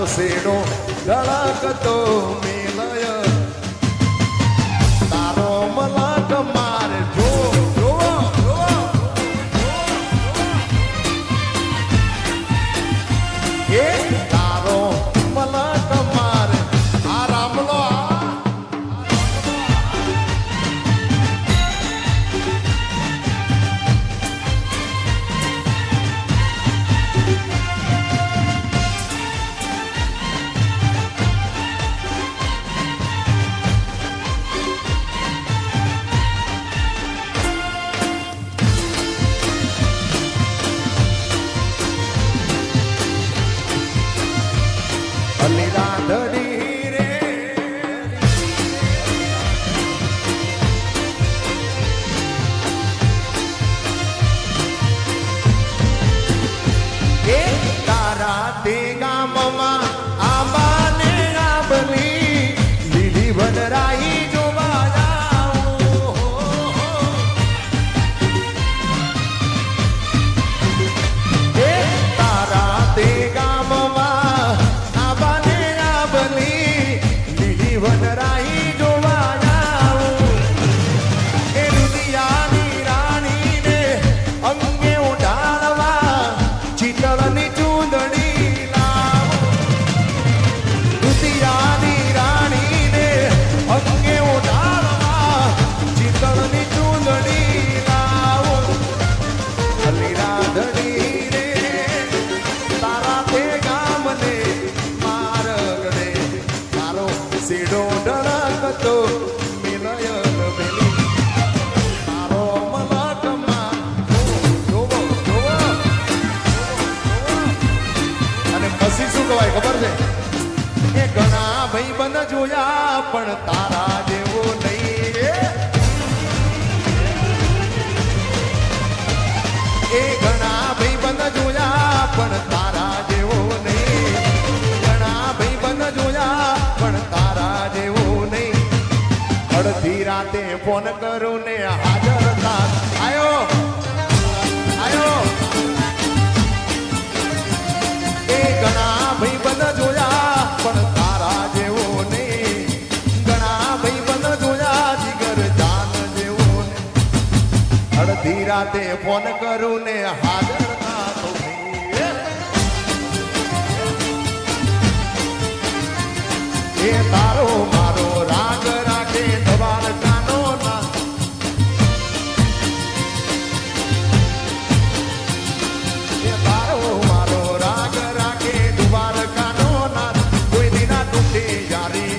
સેડો ધડકતો મેલય તારો મલક મારે જો એ તારો મલક મારે આ રામલો રાધડી રે એ તારા તે ગામમાં આંબાને આંબલી લીલી વનરાઈ જોવા જાઉં એ તારા તે ગામમાં વનરાઈ જોવા જાઉં એ રુદિયાની રાણીને અંગે ઉડાડવા ચિતળની ચૂંદડી લાવું રુદિયાની રાણીને અંગે ઉડાડવા ચિતળની ચૂંદડી લાવું અલી રાધડી રે તારા તે ગામને મારગડે તારો સેડો ધડકતો મેલય મેલી તારો મલકમાં જોવો અને પછી શું કહેવાય ખબર છે એ ઘણા ભાઈબંધ જોયા પણ તારા જેવો નહીં એ ઘણા ભાઈબંધ જોયા પણ તારા જેવો નહીં ઘણા ભાઈબંધ જોયા પણ તારા જેવું નહીં અડધી રાતે ફોન કરું ને હાજર થા આયો એ ઘણા ભાઈબંધ જોયા પણ તારા જેવું નહીં ઘણા ભાઈબંધ જોયા જીગર જાન જેવું નહીં અડધી રાતે ફોન કરું ને હાજર થા તો એ તારો મારો રાગ રાખે દ્વારકાનો નાથ એ તારો મારો રાગ રાખે દ્વારકાનો નાથ કોઈ દિના તૂટે યારી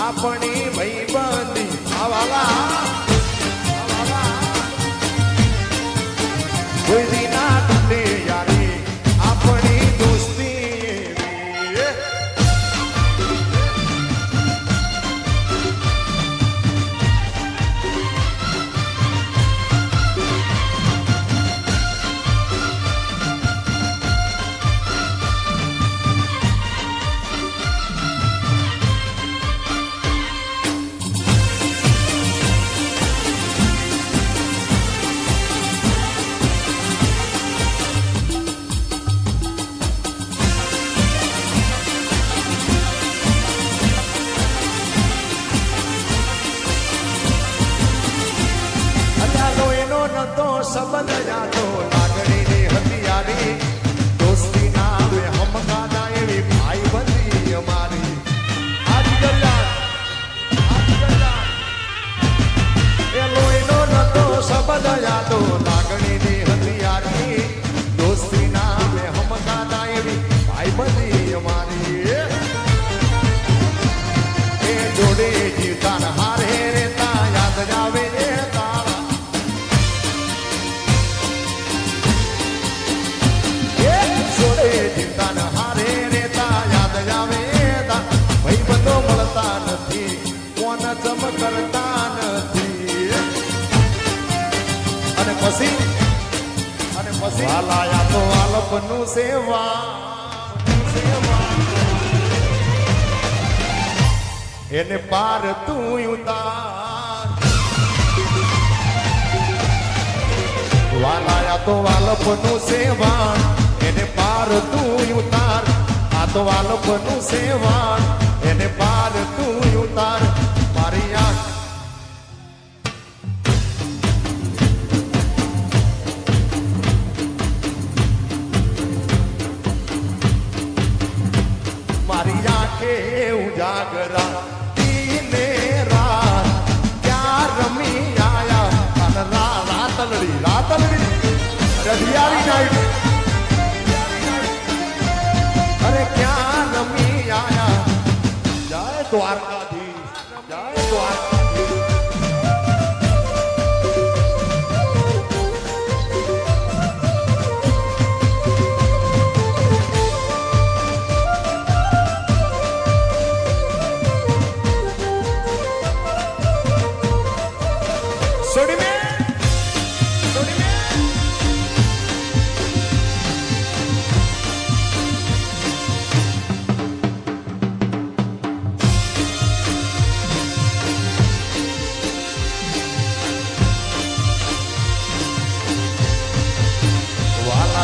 આપણી ભાઈબંધી આવાલા કોઈ દિના તૂટે યારી આપણી દોસ્તી સંબંધ જાતો લાગણીની હથિયારી દોસ્તી ના આવે હમ ગાના એવી ભાઈ બંધી અમારી આજ એ લોહીનો નતો સંબંધ જાતો લાગણીની હથિયારી દોસ્તી ના આવે હમ ગાના એવી ભાઈ બંધી અમારી એ જોડે જીવતા હારે રેતા યાદ આવે જમ કરતા નથી અને પછી વાલાયા તો આલપનું સેવા એને પાર તું ઉતાર વાલાયા તો આલપનું સેવા એને પાર તું ઉતાર આ તો વાલપનું સેવાણ એને પાર તું ઉતાર મારી આંખ મારી આંખે ઉજાગરા દીને રાત ક્યાં રમી આયા અને રાતલડી રઢિયાળી નાઈટ અરે ક્યાં રમી આયા જય દ્વારકાધીશ જય દ્વારકાધીશ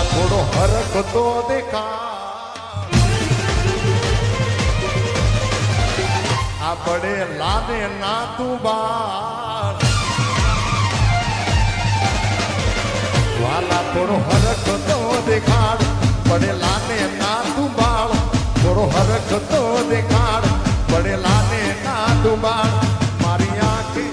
થોડો હરકતો દેખા આ બડે લાને ના તું બાર વાલા થોડો હરકતો દેખાડ બડે લાને ના તું બાળ થોડો હરકતો દેખાડ બડે લાને ના તું બાળ મારી આંખે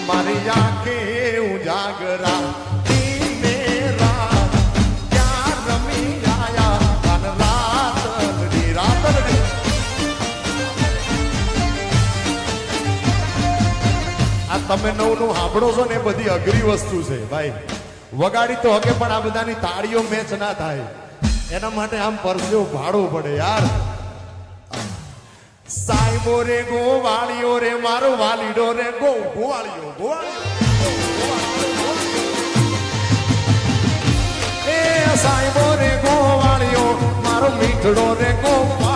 મારી આંખે ઉજાગરા દીને રાત ક્યાં રમી આયા અને રાતલડી આ તમે નવું સાંભળો છો ને એ બધી અઘરી વસ્તુ છે ભાઈ વગાડી તો હકે પણ આ બધાની તાળીઓ મેચ ના થાય એના માટે આમ પરસ્યો ભાડવું પડે યાર સાહેબો રે ગોવાળીઓ રે મારો વાલીડો રે ગોવાળીઓ એ સાહેબો રે ગોવાળીઓ મારો મીઠડો રે ગોવાળીઓ